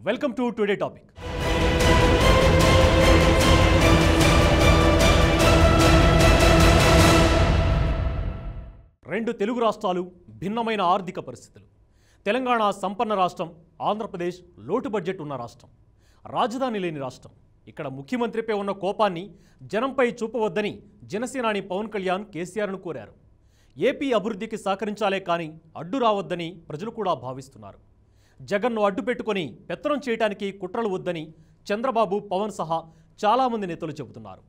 Welcome to today topic. రెండు తెలుగు రాష్ట్రాలు, భిన్నమైన ఆర్థిక పరిస్థితులు. తెలంగాణ సంపన్న రాష్ట్రం, ఆంధ్రప్రదేశ్ లోటు బడ్జెట్ ఉన్న రాష్ట్రం, రాజధాని లేని రాష్ట్రం. ఇక్కడ ముఖ్యమంత్రిపై ఉన్న కోపాన్ని జనంపై చూపవద్దని జనసేనాని పవన్ కళ్యాణ్ కేసీఆర్ను కోరారు. ఏపీ అభివృద్ధికి సహకరించాలే కానీ అడ్డు రావద్దని ప్రజలు కూడా భావిస్తున్నారు. జగన్ను అడ్డు పెట్టుకొని పెత్తనం చేయడానికి కుట్రలు వద్దని చంద్రబాబు, పవన్ సహా చాలామంది నేతలు చెబుతున్నారు.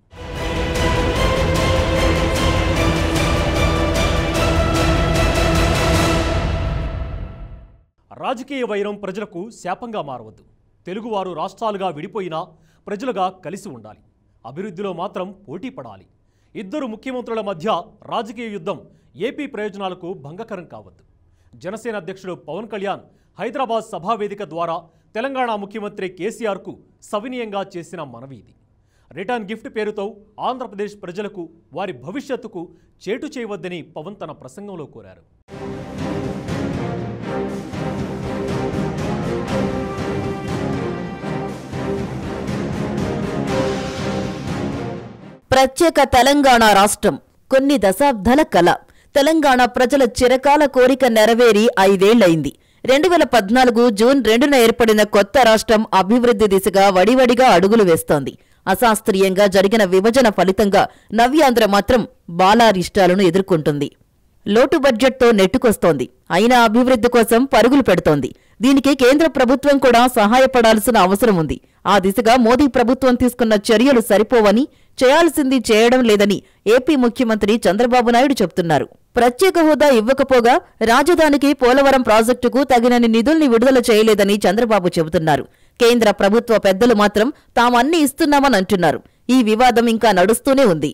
రాజకీయ వైరం ప్రజలకు శాపంగా మారవద్దు. తెలుగువారు రాష్ట్రాలుగా విడిపోయినా ప్రజలుగా కలిసి ఉండాలి. అభివృద్ధిలో మాత్రం పోటీ పడాలి. ఇద్దరు ముఖ్యమంత్రుల మధ్య రాజకీయ యుద్ధం ఏపీ ప్రయోజనాలకు భంగకరం కావద్దు. జనసేన అధ్యక్షుడు పవన్ కళ్యాణ్ హైదరాబాద్ సభావేదిక ద్వారా తెలంగాణ ముఖ్యమంత్రి కేసీఆర్కు సవినీయంగా చేసిన మనవి ఇది. రిటర్న్ గిఫ్ట్ పేరుతో ఆంధ్రప్రదేశ్ ప్రజలకు వారి భవిష్యత్తుకు చేటు చేయవద్దని పవన్ తన ప్రసంగంలో కోరారు. ప్రత్యేక తెలంగాణ రాష్ట్రం కొన్ని దశాబ్దాల కల. తెలంగాణ ప్రజల చిరకాల కోరిక నెరవేరి 5 ఏళ్లయింది. 2014 జూన్ 2న ఏర్పడిన కొత్త రాష్ట్రం అభివృద్ధి దిశగా వడివడిగా అడుగులు వేస్తోంది. అశాస్త్రీయంగా జరిగిన విభజన ఫలితంగా నవ్యాంధ్ర మాత్రం బాలారిష్టాలను ఎదుర్కొంటుంది. లోటు బడ్జెట్తో నెట్టుకొస్తోంది. అయినా అభివృద్ధి కోసం పరుగులు పెడుతోంది. దీనికి కేంద్ర ప్రభుత్వం కూడా సహాయపడాల్సిన అవసరం ఉంది. ఆ దిశగా మోదీ ప్రభుత్వం తీసుకున్న చర్యలు సరిపోవని, చేయాల్సింది చేయడం లేదని ఏపీ ముఖ్యమంత్రి చంద్రబాబు నాయుడు చెబుతున్నారు. ప్రత్యేక హోదా ఇవ్వకపోగా రాజధానికి పోలవరం ప్రాజెక్టుకు తగినన్ని నిధుల్ని విడుదల చేయలేదని చంద్రబాబు చెబుతున్నారు. కేంద్ర ప్రభుత్వ పెద్దలు మాత్రం తామన్నీ ఇస్తున్నామని అంటున్నారు. ఈ వివాదం ఇంకా నడుస్తూనే ఉంది.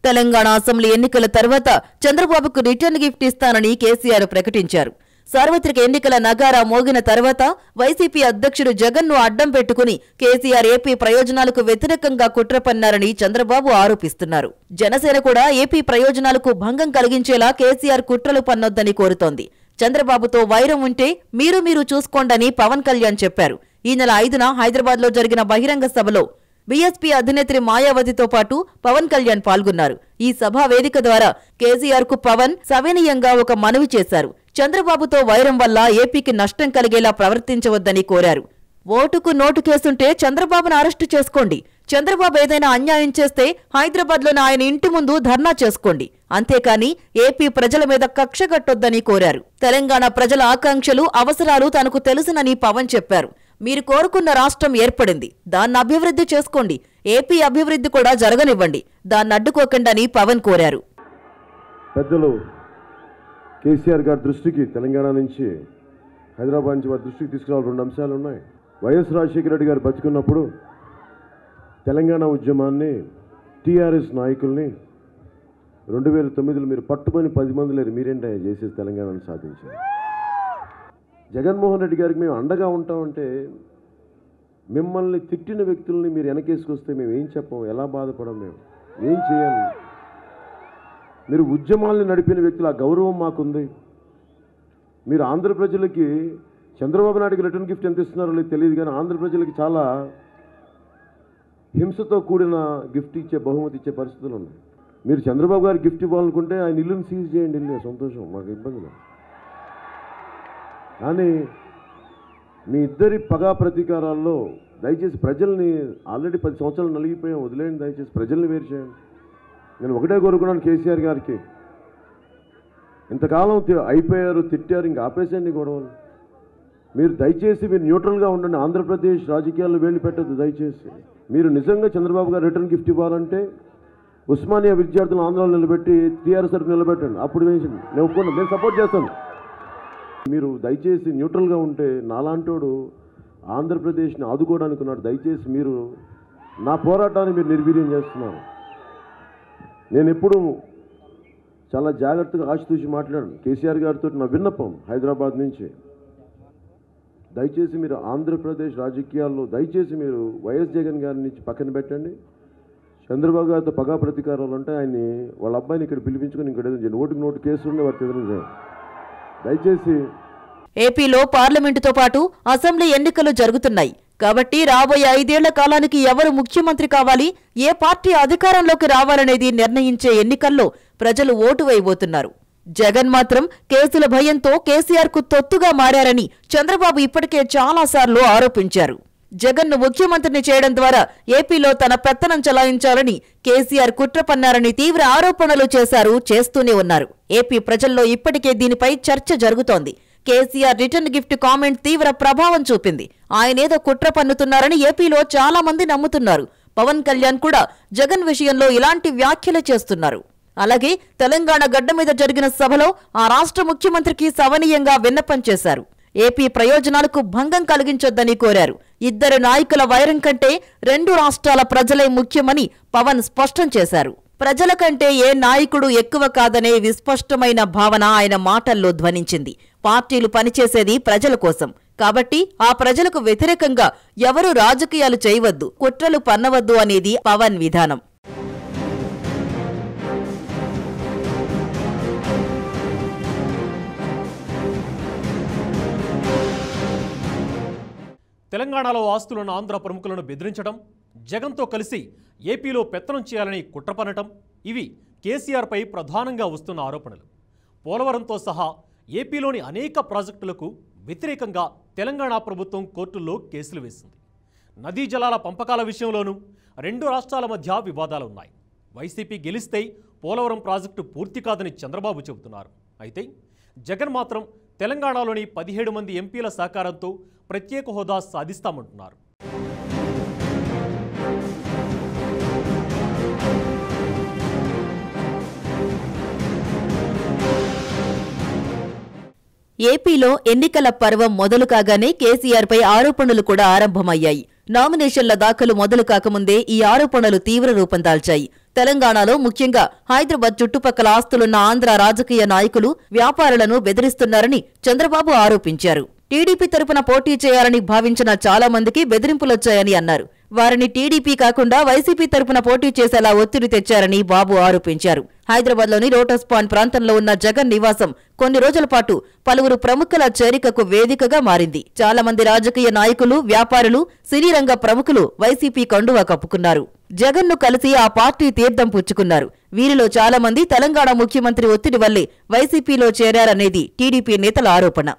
తెలంగాణ అసెంబ్లీ ఎన్నికల తర్వాత చంద్రబాబుకు రిటర్న్ గిఫ్ట్ ఇస్తానని కేసీఆర్ ప్రకటించారు. సార్వత్రిక ఎన్నికల నగారా మోగిన తర్వాత వైసీపీ అధ్యక్షుడు జగన్ను అడ్డం పెట్టుకుని కేసీఆర్ ఏపీ ప్రయోజనాలకు వ్యతిరేకంగా కుట్ర పన్నారని చంద్రబాబు ఆరోపిస్తున్నారు. జనసేన కూడా ఏపీ ప్రయోజనాలకు భంగం కలిగించేలా కేసీఆర్ కుట్రలు పన్నొద్దని కోరుతోంది. చంద్రబాబుతో వైరం ఉంటే మీరు చూసుకోండని పవన్ కళ్యాణ్ చెప్పారు. ఈ నెల 5న హైదరాబాద్లో జరిగిన బహిరంగ సభలో బీఎస్పీ అధినేత్రి మాయావతితో పాటు పవన్ కళ్యాణ్ పాల్గొన్నారు. ఈ సభా వేదిక ద్వారా కేసీఆర్ కు పవన్ సవినీయంగా ఒక మనవి చేశారు. చంద్రబాబుతో వైరం వల్ల ఏపీకి నష్టం కలిగేలా ప్రవర్తించవద్దని కోరారు. ఓటుకు నోటు కేసుంటే చంద్రబాబును అరెస్టు చేసుకోండి. చంద్రబాబు ఏదైనా అన్యాయం చేస్తే హైదరాబాద్లోని ఆయన ఇంటి ముందు ధర్నా చేసుకోండి. అంతేకాని ఏపీ ప్రజల మీద కక్ష కట్టొద్దని కోరారు. తెలంగాణ ప్రజల ఆకాంక్షలు, అవసరాలు తనకు తెలుసునని పవన్ చెప్పారు. మీరు కోరుకున్న రాష్ట్రం ఏర్పడింది, దాన్ని అభివృద్ధి చేసుకోండి. ఏపీ అభివృద్ధి కూడా జరగనివ్వండి, దాన్ని అడ్డుకోకండని పవన్ కోరారు. పెద్దలు కేసీఆర్ గారి దృష్టికి తెలంగాణ నుంచి, హైదరాబాద్ నుంచి వారి దృష్టికి తీసుకురావాలి 2 అంశాలు ఉన్నాయి. వైఎస్ రాజశేఖర రెడ్డి గారు బతుకున్నప్పుడు తెలంగాణ ఉద్యమాన్ని, టీఆర్ఎస్ నాయకుల్ని 2009లో మీరు పట్టుకొని 10 మంది లేరు, మీరేంటి చేసేసి తెలంగాణను సాధించారు. జగన్మోహన్ రెడ్డి గారికి మేము అండగా ఉంటామంటే మిమ్మల్ని తిట్టిన వ్యక్తుల్ని మీరు వెనకేసుకొస్తే మేము ఏం చెప్పం, ఎలా బాధపడం, మేము ఏం చేయాలి? మీరు ఉద్యమాల్ని నడిపిన వ్యక్తులు, ఆ గౌరవం మాకుంది. మీరు ఆంధ్ర ప్రజలకి చంద్రబాబు నాయుడుకి రిటర్న్ గిఫ్ట్ ఎంత ఇస్తున్నారో లేదు తెలియదు, కానీ ఆంధ్ర ప్రజలకి చాలా హింసతో కూడిన గిఫ్ట్ ఇచ్చే, బహుమతి ఇచ్చే పరిస్థితులు ఉన్నాయి. మీరు చంద్రబాబు గారికి గిఫ్ట్ ఇవ్వాలనుకుంటే ఆయన ఇల్లుని సీజ్ చేయండి, ఇల్లు సంతోషం, మాకు ఇబ్బంది లేదు. కానీ మీ ఇద్దరి పగా ప్రతీకారాల్లో దయచేసి ప్రజల్ని, ఆల్రెడీ 10 సంవత్సరాలు నలిగిపోయాం, వదిలేయండి. దయచేసి ప్రజల్ని వేరు చేయండి. నేను ఒకటే కోరుకున్నాను కేసీఆర్ గారికి, ఇంతకాలం అయిపోయారు, తిట్టారు, ఇంకా ఆపేసేయండి గొడవలు. మీరు దయచేసి మీరు న్యూట్రల్గా ఉండండి. ఆంధ్రప్రదేశ్ రాజకీయాల్లో వేలు పెట్టద్దు దయచేసి. మీరు నిజంగా చంద్రబాబు గారు రిటర్న్ గిఫ్ట్ ఇవ్వాలంటే ఉస్మానియా విద్యార్థులను ఆంధ్రాలో నిలబెట్టి టీఆర్ఎస్ తరఫు నిలబెట్టండి, అప్పుడు వేయించండి, నేను ఒప్పుకున్నాను, నేను సపోర్ట్ చేస్తాను. మీరు దయచేసి న్యూట్రల్గా ఉంటే, నాలాంటోడు ఆంధ్రప్రదేశ్ని ఆదుకోవడానికి ఉన్నాడు, దయచేసి మీరు నా పోరాటాన్ని మీరు నిర్వీర్యం చేస్తున్నారు. నేను ఎప్పుడు చాలా జాగ్రత్తగా ఆచితూచి మాట్లాడాను కేసీఆర్ గారితో. నా విన్నపం హైదరాబాద్ నుంచి, దయచేసి మీరు ఆంధ్రప్రదేశ్ రాజకీయాల్లో దయచేసి మీరు వైఎస్ జగన్ గారిని పక్కన పెట్టండి. చంద్రబాబు గారితో పగా ప్రతీకారాలు ఉంటే ఆయన్ని వాళ్ళ అబ్బాయిని ఇక్కడ పిలిపించుకొని ఇక్కడ నోటికి నోటు కేసులు వారు ఎదురించారు. దయచేసి ఏపీలో పార్లమెంటుతో పాటు అసెంబ్లీ ఎన్నికలు జరుగుతున్నాయి కాబట్టి రాబోయే 5 ఏళ్ల కాలానికి ఎవరు ముఖ్యమంత్రి కావాలి, ఏ పార్టీ అధికారంలోకి రావాలనేది నిర్ణయించే ఎన్నికల్లో ప్రజలు ఓటు వేయబోతున్నారు. జగన్ మాత్రం కేసుల భయంతో కేసీఆర్కు తొత్తుగా మారారని చంద్రబాబు ఇప్పటికే చాలాసార్లు ఆరోపించారు. జగన్ను ముఖ్యమంత్రిని చేయడం ద్వారా ఏపీలో తన పెత్తనం చలాయించాలని కేసీఆర్ కుట్ర పన్నారని తీవ్ర ఆరోపణలు చేస్తూనే ఉన్నారు. ఏపీ ప్రజల్లో ఇప్పటికే దీనిపై చర్చ జరుగుతోంది. కేసీఆర్ రిటర్న్ గిఫ్ట్ కామెంట్ తీవ్ర ప్రభావం చూపింది. ఆయనేదో కుట్ర పన్నుతున్నారని ఏపీలో చాలా మంది నమ్ముతున్నారు. పవన్ కళ్యాణ్ కూడా జగన్ విషయంలో ఇలాంటి వ్యాఖ్యలు చేస్తున్నారు. అలాగే తెలంగాణ గడ్డ మీద జరిగిన సభలో ఆ రాష్ట్ర ముఖ్యమంత్రికి సవనీయంగా విన్నపం చేశారు. ఏపీ ప్రయోజనాలకు భంగం కలిగించొద్దని కోరారు. ఇద్దరు నాయకుల వైరం కంటే 2 రాష్ట్రాల ప్రజలే ముఖ్యమని పవన్ స్పష్టం చేశారు. ప్రజల కంటే ఏ నాయకుడు ఎక్కువ కాదనే విస్పష్టమైన భావన ఆయన మాటల్లో ధ్వనించింది. పార్టీలు పనిచేసేది ప్రజల కోసం కాబట్టి ఆ ప్రజలకు వ్యతిరేకంగా ఎవరూ రాజకీయాలు చేయవద్దు, కుట్రలు పన్నవద్దు అనేది పవన్ విధానం. తెలంగాణలో ఆస్తులున్న ఆంధ్ర ప్రముఖులను బెదిరించడం, జగన్తో కలిసి ఏపీలో పెత్తనం చేయాలని కుట్ర పన్నటం ఇవి కేసీఆర్పై ప్రధానంగా వస్తున్న ఆరోపణలు. పోలవరంతో సహా ఏపీలోని అనేక ప్రాజెక్టులకు వ్యతిరేకంగా తెలంగాణ ప్రభుత్వం కోర్టుల్లో కేసులు వేసింది. నదీ జలాల పంపకాల విషయంలోనూ 2 రాష్ట్రాల మధ్య వివాదాలు ఉన్నాయి. వైసీపీ గెలిస్తే పోలవరం ప్రాజెక్టు పూర్తి కాదని చంద్రబాబు చెబుతున్నారు. అయితే జగన్ మాత్రం తెలంగాణలోని 17 మంది ఎంపీల సహకారంతో ప్రత్యేక హోదా సాధిస్తామంటున్నారు. ఏపీలో ఎన్నికల పర్వం మొదలు కాగానే కేసీఆర్పై ఆరోపణలు కూడా ఆరంభమయ్యాయి. నామినేషన్ల దాఖలు మొదలు కాకముందే ఈ ఆరోపణలు తీవ్ర రూపం దాల్చాయి. తెలంగాణలో ముఖ్యంగా హైదరాబాద్ చుట్టుపక్కల ఆస్తులున్న ఆంధ్ర రాజకీయ నాయకులు, వ్యాపారులను బెదిరిస్తున్నారని చంద్రబాబు ఆరోపించారు. టీడీపీ తరపున పోటీ చేయాలని భావించిన చాలా మందికి బెదిరింపులొచ్చాయని అన్నారు. వారిని టీడీపీ కాకుండా వైసీపీ తరపున పోటీ చేసేలా ఒత్తిడి తెచ్చారని బాబు ఆరోపించారు. హైదరాబాద్లోని లోటస్ పాండ్ ప్రాంతంలో ఉన్న జగన్ నివాసం కొన్ని రోజుల పాటు పలువురు ప్రముఖుల చేరికకు వేదికగా మారింది. చాలా మంది రాజకీయ నాయకులు, వ్యాపారులు, సినీ రంగ ప్రముఖులు వైసీపీ కండువా కప్పుకున్నారు. జగన్ను కలిసి ఆ పార్టీ తీర్థం పుచ్చుకున్నారు. వీరిలో చాలా మంది తెలంగాణ ముఖ్యమంత్రి ఒత్తిడి వల్లే వైసీపీలో చేరారనేది టీడీపీ నేతల ఆరోపణ.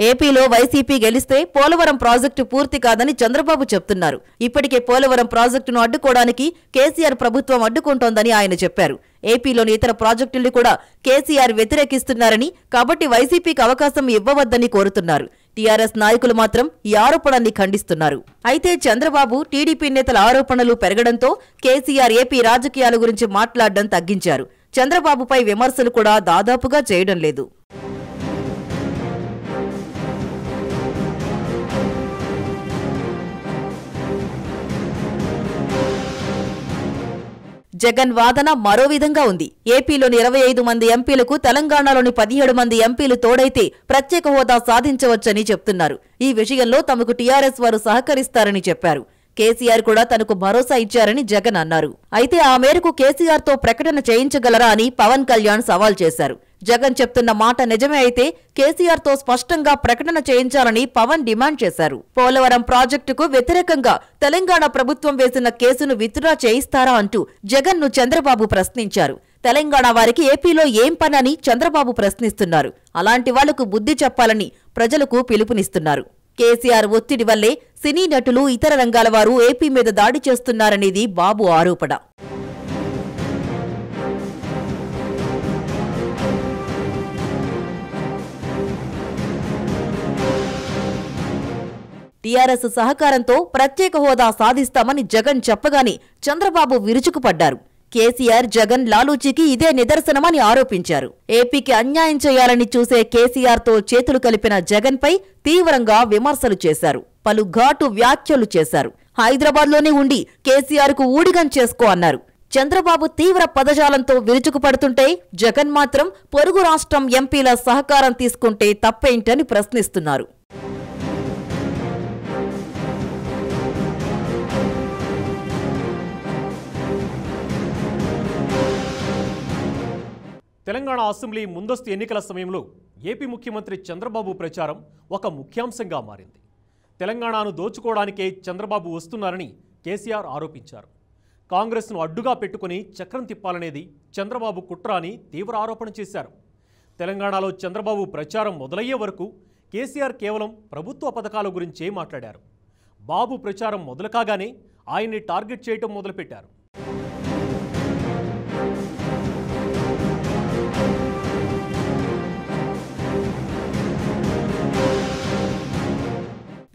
ఏపీలో వైసీపీ గెలిస్తే పోలవరం ప్రాజెక్టు పూర్తి కాదని చంద్రబాబు చెప్తున్నారు. ఇప్పటికే పోలవరం ప్రాజెక్టును అడ్డుకోవడానికి కేసీఆర్ ప్రభుత్వం అడ్డుకుంటోందని ఆయన చెప్పారు. ఏపీలోని ఇతర ప్రాజెక్టుల్ని కూడా కేసీఆర్ వ్యతిరేకిస్తున్నారని, కాబట్టి వైసీపీకి అవకాశం ఇవ్వవద్దని కోరుతున్నారు. టీఆర్ఎస్ నాయకులు మాత్రం ఈ ఆరోపణల్ని ఖండిస్తున్నారు. అయితే చంద్రబాబు, టీడీపీ నేతల ఆరోపణలు పెరగడంతో కేసీఆర్ ఏపీ రాజకీయాల గురించి మాట్లాడడం తగ్గించారు. చంద్రబాబుపై విమర్శలు కూడా దాదాపుగా చేయడం లేదు. జగన్ వాదన మరో విధంగా ఉంది. ఏపీలోని 25 మంది ఎంపీలకు తెలంగాణలోని 17 మంది ఎంపీలు తోడైతే ప్రత్యేక హోదా సాధించవచ్చని చెప్తున్నారు. ఈ విషయంలో తమకు టీఆర్ఎస్ వారు సహకరిస్తారని చెప్పారు. కేసీఆర్ కూడా తనకు భరోసా ఇచ్చారని జగన్ అన్నారు. అయితే ఆ మేరకు కేసీఆర్తో ప్రకటన చేయించగలరా అని పవన్ కళ్యాణ్ సవాల్ చేశారు. జగన్ చెప్తున్న మాట నిజమే అయితే కేసీఆర్తో స్పష్టంగా ప్రకటన చేయించాలని పవన్ డిమాండ్ చేశారు. పోలవరం ప్రాజెక్టుకు వ్యతిరేకంగా తెలంగాణ ప్రభుత్వం వేసిన కేసును విత్డ్రా చేయిస్తారా అంటూ జగన్ను చంద్రబాబు ప్రశ్నించారు. తెలంగాణ వారికి ఏపీలో ఏం పనని చంద్రబాబు ప్రశ్నిస్తున్నారు. అలాంటి వాళ్లకు బుద్ధి చెప్పాలని ప్రజలకు పిలుపునిస్తున్నారు. కేసీఆర్ ఒత్తిడి వల్లే సినీ నటులు, ఇతర రంగాల వారు ఏపీ మీద దాడి చేస్తున్నారనేది బాబు ఆరోపణ. టీఆర్ఎస్ సహకారంతో ప్రత్యేక హోదా సాధిస్తామని జగన్ చెప్పగానే చంద్రబాబు విరుచుకుపడ్డారు. కేసీఆర్, జగన్ లాలూచీకి ఇదే నిదర్శనమని ఆరోపించారు. ఏపీకి అన్యాయం చేయాలని చూసే కేసీఆర్తో చేతులు కలిపిన జగన్పై తీవ్రంగా విమర్శలు చేశారు. పలు ఘాటు వ్యాఖ్యలు చేశారు. హైదరాబాద్లోనే ఉండి కేసీఆర్కు ఊడిగం చేసుకో అన్నారు. చంద్రబాబు తీవ్ర పదజాలంతో విరుచుకుపడుతుంటే జగన్ మాత్రం పొరుగు రాష్ట్రం ఎంపీల సహకారం తీసుకుంటే తప్పేంటని ప్రశ్నిస్తున్నారు. తెలంగాణ అసెంబ్లీ ముందస్తు ఎన్నికల సమయంలో ఏపీ ముఖ్యమంత్రి చంద్రబాబు ప్రచారం ఒక ముఖ్యాంశంగా మారింది. తెలంగాణను దోచుకోవడానికే చంద్రబాబు వస్తున్నారని కేసీఆర్ ఆరోపించారు. కాంగ్రెస్ను అడ్డుగా పెట్టుకుని చక్రం తిప్పాలనేది చంద్రబాబు కుట్ర అని తీవ్ర ఆరోపణ చేశారు. తెలంగాణలో చంద్రబాబు ప్రచారం మొదలయ్యే వరకు కేసీఆర్ కేవలం ప్రభుత్వ పథకాల గురించే మాట్లాడారు. బాబు ప్రచారం మొదలు కాగానే ఆయన్ని టార్గెట్ చేయటం మొదలుపెట్టారు.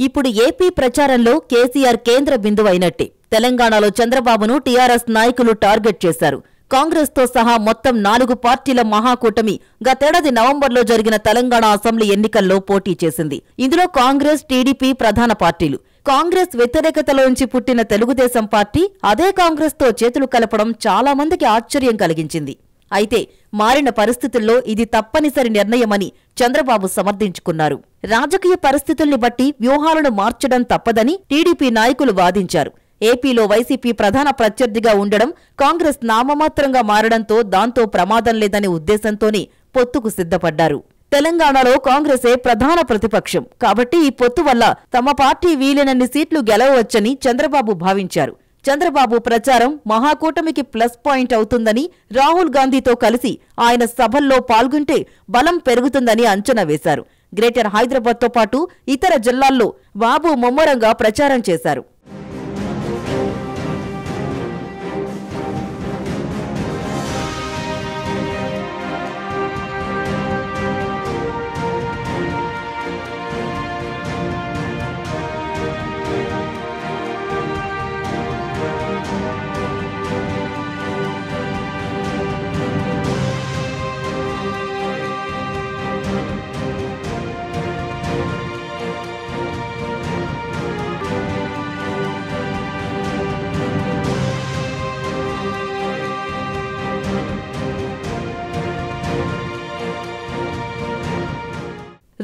ఇప్పుడు ఏపీ ప్రచారంలో కేసీఆర్ కేంద్ర బిందువైనట్టే. తెలంగాణలో చంద్రబాబును టీఆర్ఎస్ నాయకులు టార్గెట్ చేశారు. కాంగ్రెస్తో సహా మొత్తం 4 పార్టీల మహాకూటమి గతేడాది నవంబర్లో జరిగిన తెలంగాణ అసెంబ్లీ ఎన్నికల్లో పోటీ చేసింది. ఇందులో కాంగ్రెస్, టీడీపీ ప్రధాన పార్టీలు. కాంగ్రెస్ వ్యతిరేకతలోంచి పుట్టిన తెలుగుదేశం పార్టీ అదే కాంగ్రెస్తో చేతులు కలపడం చాలా మందికి ఆశ్చర్యం కలిగించింది. అయితే మారిన పరిస్థితుల్లో ఇది తప్పనిసరి నిర్ణయమని చంద్రబాబు సమర్థించుకున్నారు. రాజకీయ పరిస్థితుల్ని బట్టి వ్యూహాలను మార్చడం తప్పదని టీడీపీ నాయకులు వాదించారు. ఏపీలో వైసీపీ ప్రధాన ప్రత్యర్థిగా ఉండడం, కాంగ్రెస్ నామమాత్రంగా మారడంతో దాంతో ప్రమాదం లేదనే ఉద్దేశంతోనే పొత్తుకు సిద్ధపడ్డారు. తెలంగాణలో కాంగ్రెసే ప్రధాన ప్రతిపక్షం కాబట్టి ఈ పొత్తు వల్ల తమ పార్టీ వీలైనన్ని సీట్లు గెలవవచ్చని చంద్రబాబు భావించారు. చంద్రబాబు ప్రచారం మహాకూటమికి ప్లస్ పాయింట్ అవుతుందని, రాహుల్ గాంధీతో కలిసి ఆయన సభల్లో పాల్గొంటే బలం పెరుగుతుందని అంచనా వేశారు. గ్రేటర్ హైదరాబాద్తో పాటు ఇతర జిల్లాల్లో బాబు ముమ్మరంగా ప్రచారం చేశారు.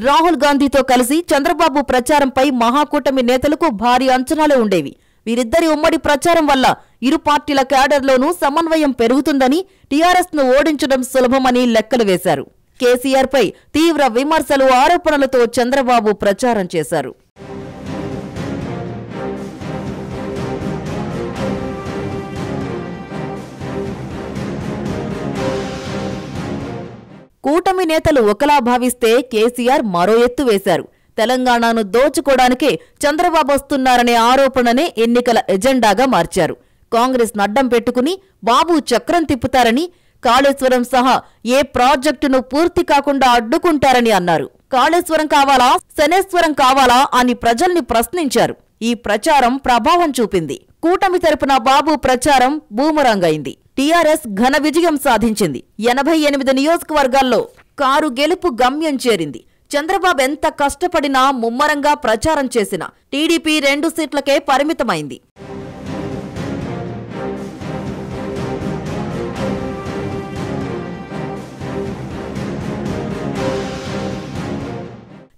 రాహుల్ గాంధీతో కలిసి చంద్రబాబు ప్రచారంపై మహాకూటమి నేతలకు భారీ అంచనాలు ఉండేవి. వీరిద్దరి ఉమ్మడి ప్రచారం వల్ల ఇరు పార్టీల క్యాడర్లోనూ సమన్వయం పెరుగుతుందని, టీఆర్ఎస్ ను ఓడించడం సులభమని లెక్కలు వేశారు. కేసీఆర్పై తీవ్ర విమర్శలు, ఆరోపణలతో చంద్రబాబు ప్రచారం చేశారు. కూటమి నేతలు ఒకలా భావిస్తే కేసీఆర్ మరో ఎత్తు వేశారు. తెలంగాణను దోచుకోవడానికే చంద్రబాబు వస్తున్నారనే ఆరోపణనే ఎన్నికల ఎజెండాగా మార్చారు. కాంగ్రెస్ నడ్డం పెట్టుకుని బాబు చక్రం తిప్పుతారని, కాళేశ్వరం సహా ఏ ప్రాజెక్టును పూర్తి కాకుండా అడ్డుకుంటారని అన్నారు. కాళేశ్వరం కావాలా, శనేశ్వరం కావాలా అని ప్రజల్ని ప్రశ్నించారు. ఈ ప్రచారం ప్రభావం చూపింది. కూటమి తరపున బాబు ప్రచారం బూమరాంగ్ అయింది. టీఆర్ఎస్ ఘన విజయం సాధించింది. 88 నియోజకవర్గాల్లో కారు గెలుపు గమ్యం చేరింది. చంద్రబాబు ఎంత కష్టపడినా, ముమ్మరంగా ప్రచారం చేసినా టీడీపీ 2 సీట్లకే పరిమితమైంది.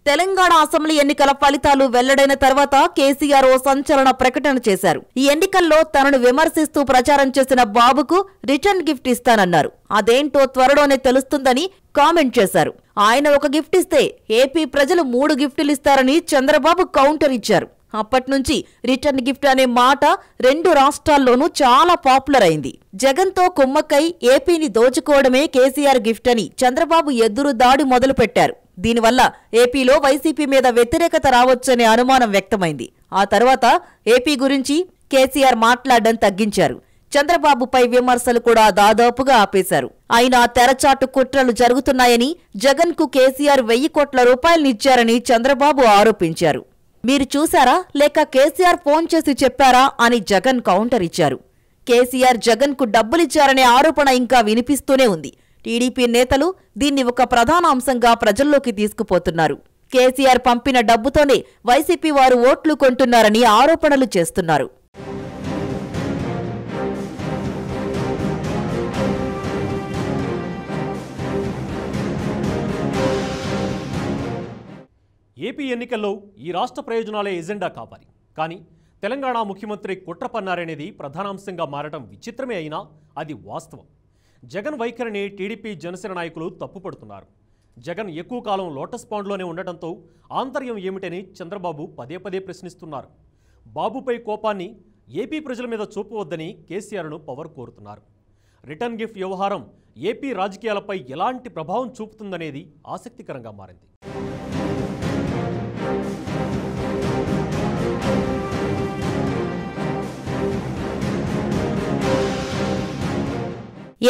తెలంగాణ అసెంబ్లీ ఎన్నికల ఫలితాలు వెల్లడైన తర్వాత కేసీఆర్ ఓ సంచలన ప్రకటన చేశారు. ఈ ఎన్నికల్లో తనను విమర్శిస్తూ ప్రచారం చేసిన బాబుకు రిటర్న్ గిఫ్ట్ ఇస్తానన్నారు. అదేంటో త్వరలోనే తెలుస్తుందని కామెంట్ చేశారు. ఆయన ఒక గిఫ్ట్ ఇస్తే ఏపీ ప్రజలు 3 గిఫ్టులు ఇస్తారని చంద్రబాబు కౌంటర్ ఇచ్చారు. అప్పట్నుంచి రిటర్న్ గిఫ్ట్ అనే మాట 2 రాష్ట్రాల్లోనూ చాలా పాపులర్ అయింది. జగన్తో కుమ్మక్కై ఏపీని దోచుకోవడమే కేసీఆర్ గిఫ్ట్ అని చంద్రబాబు ఎదురు దాడి మొదలుపెట్టారు. దీనివల్ల ఏపీలో వైసీపీ మీద వ్యతిరేకత రావచ్చనే అనుమానం వ్యక్తమైంది. ఆ తర్వాత ఏపీ గురించి కేసీఆర్ మాట్లాడడం తగ్గించారు. చంద్రబాబుపై విమర్శలు కూడా దాదాపుగా ఆపేశారు. అయినా తెరచాటు కుట్రలు జరుగుతున్నాయని, జగన్కు కేసీఆర్ 1000 కోట్ల రూపాయలనిచ్చారని చంద్రబాబు ఆరోపించారు. మీరు చూశారా లేక కేసీఆర్ ఫోన్ చేసి చెప్పారా అని జగన్ కౌంటర్ ఇచ్చారు. కేసీఆర్ జగన్కు డబ్బులిచ్చారనే ఆరోపణ ఇంకా వినిపిస్తూనే ఉంది. టీడీపీ నేతలు దీన్ని ఒక ప్రధాన అంశంగా ప్రజల్లోకి తీసుకుపోతున్నారు. కేసీఆర్ పంపిన డబ్బుతోనే వైసీపీ వారు ఓట్లు కొంటున్నారని ఆరోపణలు చేస్తున్నారు. ఏపీ ఎన్నికల్లో ఈ రాష్ట్ర ప్రయోజనాలే ఎజెండా కావాలి. కానీ తెలంగాణ ముఖ్యమంత్రి కుట్ర పన్నారనేది ప్రధానాంశంగా మారడం విచిత్రమే అయినా అది వాస్తవం. జగన్ వైఖరిని టీడీపీ జనసేన నాయకులు తప్పుపడుతున్నారు. జగన్ ఎక్కువ కాలం లోటస్ పాండ్లోనే ఉండటంతో ఆంతర్యం ఏమిటని చంద్రబాబు పదే పదే ప్రశ్నిస్తున్నారు. బాబుపై కోపాన్ని ఏపీ ప్రజల మీద చూపవద్దని కేసీఆర్ను పవర్ కోరుతున్నారు. రిటర్న్ గిఫ్ట్ వ్యవహారం ఏపీ రాజకీయాలపై ఎలాంటి ప్రభావం చూపుతుందనేది ఆసక్తికరంగా మారింది.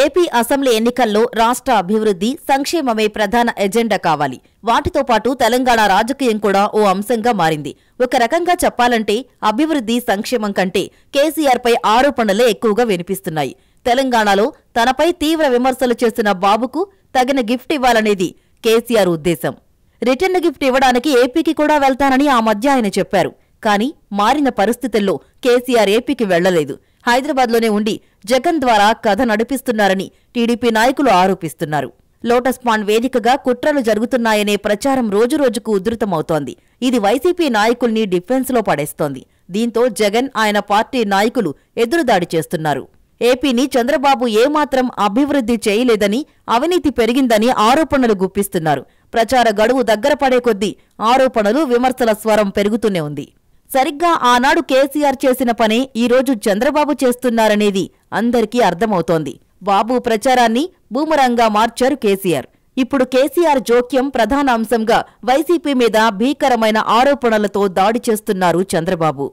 ఏపీ అసెంబ్లీ ఎన్నికల్లో రాష్ట్ర అభివృద్ధి, సంక్షేమమే ప్రధాన ఎజెండా కావాలి. వాటితో పాటు తెలంగాణ రాజకీయం కూడా ఓ అంశంగా మారింది. ఒక రకంగా చెప్పాలంటే అభివృద్ధి, సంక్షేమం కంటే కేసీఆర్పై ఆరోపణలే ఎక్కువగా వినిపిస్తున్నాయి. తెలంగాణలో తనపై తీవ్ర విమర్శలు చేస్తున్న బాబుకు తగిన గిఫ్ట్ ఇవ్వాలనేది కేసీఆర్ ఉద్దేశం. రిటర్న్ గిఫ్ట్ ఇవ్వడానికి ఏపీకి కూడా వెళ్తానని ఆ మధ్య ఆయన చెప్పారు. కానీ మారిన పరిస్థితుల్లో కేసీఆర్ ఏపీకి వెళ్లలేదు. హైదరాబాద్లోనే ఉండి జగన్ ద్వారా కథ నడిపిస్తున్నారని టీడీపీ నాయకులు ఆరోపిస్తున్నారు. లోటస్ పాండ్ వేదికగా కుట్రలు జరుగుతున్నాయనే ప్రచారం రోజురోజుకు ఉధృతమవుతోంది. ఇది వైసీపీ నాయకుల్ని డిఫెన్స్లో పడేస్తోంది. దీంతో జగన్, ఆయన పార్టీ నాయకులు ఎదురుదాడి చేస్తున్నారు. ఏపీని చంద్రబాబు ఏమాత్రం అభివృద్ధి చేయలేదని, అవినీతి పెరిగిందని ఆరోపణలు గుప్పిస్తున్నారు. ప్రచార గడువు దగ్గర పడే కొద్దీ ఆరోపణలు, విమర్శల స్వరం పెరుగుతూనే ఉంది. సరిగ్గా ఆనాడు కేసీఆర్ చేసిన పనే ఈరోజు చంద్రబాబు చేస్తున్నారనేది అందరికీ అర్థమవుతోంది. బాబు ప్రచారాన్ని బూమరంగా మార్చారు కేసీఆర్. ఇప్పుడు కేసీఆర్ జోక్యం ప్రధాన అంశంగా వైసీపీ మీద భీకరమైన ఆరోపణలతో దాడి చేస్తున్నారు చంద్రబాబు.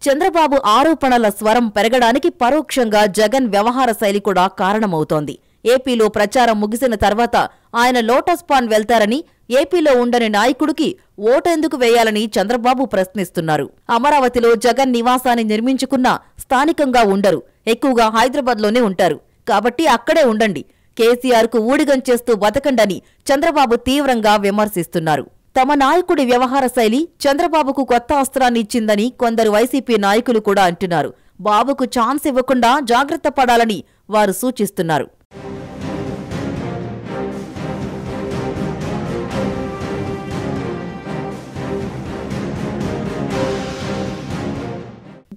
చంద్రబాబు ఆరోపణల స్వరం పెరగడానికి పరోక్షంగా జగన్ వ్యవహార శైలి కూడా కారణమవుతోంది. ఏపీలో ప్రచారం ముగిసిన తర్వాత ఆయన లోటస్ పాండ్ వెళ్తారని, ఏపీలో ఉండని నాయకుడికి ఓటెందుకు వేయాలని చంద్రబాబు ప్రశ్నిస్తున్నారు. అమరావతిలో జగన్ నివాసాన్ని నిర్మించుకున్నా స్థానికంగా ఉండరు, ఎక్కువగా హైదరాబాద్లోనే ఉంటారు. కాబట్టి అక్కడే ఉండండి, కేసీఆర్కు ఊడిగం చేస్తూ బతకండని చంద్రబాబు తీవ్రంగా విమర్శిస్తున్నారు. తమ నాయకుడి వ్యవహార శైలి చంద్రబాబుకు కొత్త అస్త్రాన్ని ఇచ్చిందని కొందరు వైసీపీ నాయకులు కూడా అంటున్నారు. బాబుకు ఛాన్స్ ఇవ్వకుండా జాగ్రత్త పడాలని వారు సూచిస్తున్నారు.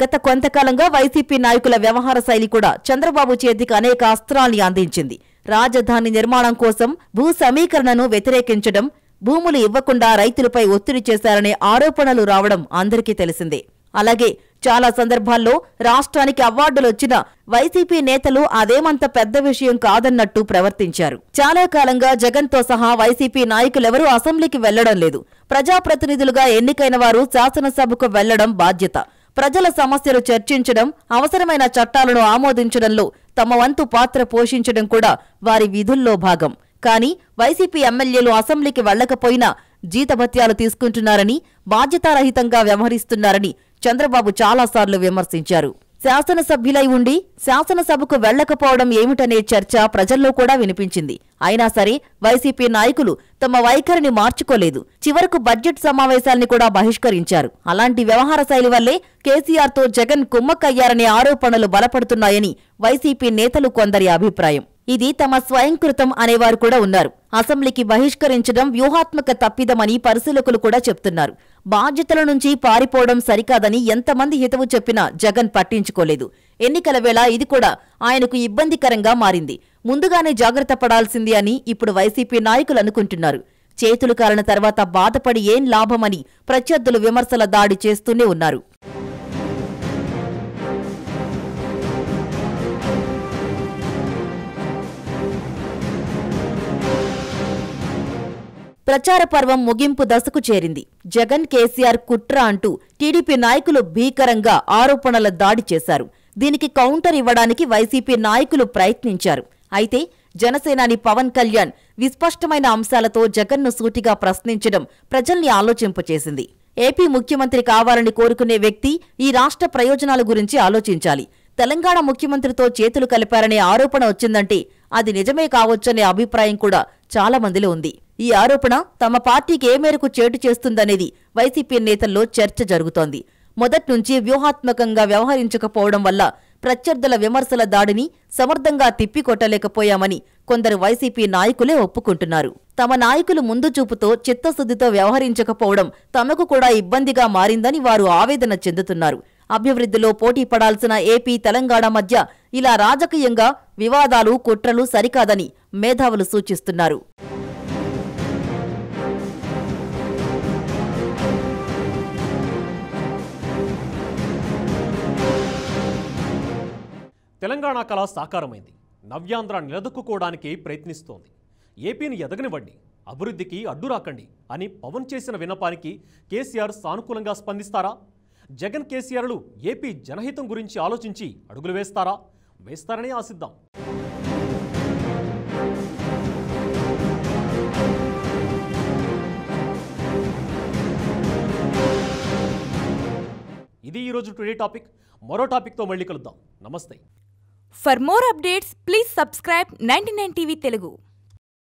గత కొంతకాలంగా వైసీపీ నాయకుల వ్యవహార శైలి కూడా చంద్రబాబు చేతికి అనేక అస్త్రాల్ని అందించింది. రాజధాని నిర్మాణం కోసం భూ సమీకరణను వ్యతిరేకించడం, భూములు ఇవ్వకుండా రైతులపై ఒత్తిడి చేశారనే ఆరోపణలు రావడం అందరికీ తెలిసిందే. అలాగే చాలా సందర్భాల్లో రాష్ట్రానికి అవార్డులొచ్చినా వైసీపీ నేతలు అదేమంత పెద్ద విషయం కాదన్నట్టు ప్రవర్తించారు. చాలా కాలంగా జగన్తో సహా వైసీపీ నాయకులెవరూ అసెంబ్లీకి వెళ్లడం లేదు. ప్రజాప్రతినిధులుగా ఎన్నికైన వారు శాసనసభకు వెళ్లడం బాధ్యత. ప్రజల సమస్యలు చర్చించడం, అవసరమైన చట్టాలను ఆమోదించడంలో తమ వంతు పాత్ర పోషించడం కూడా వారి విధుల్లో భాగం. కానీ వైసీపీ ఎమ్మెల్యేలు అసెంబ్లీకి వెళ్లకపోయినా జీతభత్యాలు తీసుకుంటున్నారని, బాధ్యతారహితంగా వ్యవహరిస్తున్నారని చంద్రబాబు చాలాసార్లు విమర్శించారు. శాసనసభ్యులై ఉండి శాసనసభకు వెళ్లకపోవడం ఏమిటనే చర్చ ప్రజల్లో కూడా వినిపించింది. అయినా సరే వైసీపీ నాయకులు తమ వైఖరిని మార్చుకోలేదు. చివరకు బడ్జెట్ సమావేశాల్ని కూడా బహిష్కరించారు. అలాంటి వ్యవహార శైలి వల్లే కేసీఆర్తో జగన్ కుమ్మక్కయ్యారనే ఆరోపణలు బలపడుతున్నాయని వైసీపీ నేతలు కొందరి అభిప్రాయం. ఇది తమ స్వయంకృతం అనేవారు కూడా ఉన్నారు. అసెంబ్లీకి బహిష్కరించడం వ్యూహాత్మక తప్పిదమని పరిశీలకులు కూడా చెప్తున్నారు. బాధ్యతల నుంచి పారిపోవడం సరికాదని ఎంతమంది హితవు చెప్పినా జగన్ పట్టించుకోలేదు. ఎన్నికల వేళ ఇది కూడా ఆయనకు ఇబ్బందికరంగా మారింది. ముందుగానే జాగ్రత్త పడాల్సింది అని ఇప్పుడు వైసీపీ నాయకులు అనుకుంటున్నారు. చేతులు కాలిన తర్వాత బాధపడి ఏం లాభమని ప్రత్యర్థులు విమర్శల దాడి చేస్తూనే ఉన్నారు. ప్రచార పర్వం ముగింపు దశకు చేరింది. జగన్, కేసీఆర్ కుట్ర అంటూ టీడీపీ నాయకులు భీకరంగా ఆరోపణల దాడి చేశారు. దీనికి కౌంటర్ ఇవ్వడానికి వైసీపీ నాయకులు ప్రయత్నించారు. అయితే జనసేనాని పవన్ కళ్యాణ్ విస్పష్టమైన అంశాలతో జగన్ను సూటిగా ప్రశ్నించడం ప్రజల్ని ఆలోచింపచేసింది. ఏపీ ముఖ్యమంత్రి కావాలని కోరుకునే వ్యక్తి ఈ రాష్ట్ర ప్రయోజనాల గురించి ఆలోచించాలి. తెలంగాణ ముఖ్యమంత్రితో చేతులు కలిపారనే ఆరోపణ వచ్చిందంటే అది నిజమే కావచ్చనే అభిప్రాయం కూడా చాలా మందిలో ఉంది. ఈ ఆరోపణ తమ పార్టీకి ఏ మేరకు చేటు చేస్తుందనేది వైసీపీ నేతల్లో చర్చ జరుగుతోంది. మొదట్నుంచి వ్యూహాత్మకంగా వ్యవహరించకపోవడం వల్ల ప్రత్యర్థుల విమర్శల దాడిని సమర్థంగా తిప్పికొట్టలేకపోయామని కొందరు వైసీపీ నాయకులే ఒప్పుకుంటున్నారు. తమ నాయకులు ముందు చూపుతో చిత్తశుద్ధితో వ్యవహరించకపోవడం తమకు కూడా ఇబ్బందిగా మారిందని వారు ఆవేదన చెందుతున్నారు. అభివృద్ధిలో పోటీ పడాల్సిన ఏపీ, తెలంగాణ మధ్య ఇలా రాజకీయంగా వివాదాలు, కుట్రలు సరికాదని మేధావులు సూచిస్తున్నారు. తెలంగాణ కళ సాకారమైంది. నవ్యాంధ్ర నిలదొక్కుకోవడానికి ప్రయత్నిస్తోంది. ఏపీని ఎదగనివ్వండి, అభివృద్ధికి అడ్డురాకండి అని పవన్ చేసిన విన్నపానికి కేసీఆర్ సానుకూలంగా స్పందిస్తారా? జగన్, కేసీఆర్లు ఏపీ జనహితం గురించి ఆలోచించి అడుగులు వేస్తారని ఆశిద్దాం. ఇది ఈరోజు టుడే టాపిక్. మరో టాపిక్తో మళ్ళీ కలుద్దాం. నమస్తే. For more updates, please subscribe 99 TV Telugu.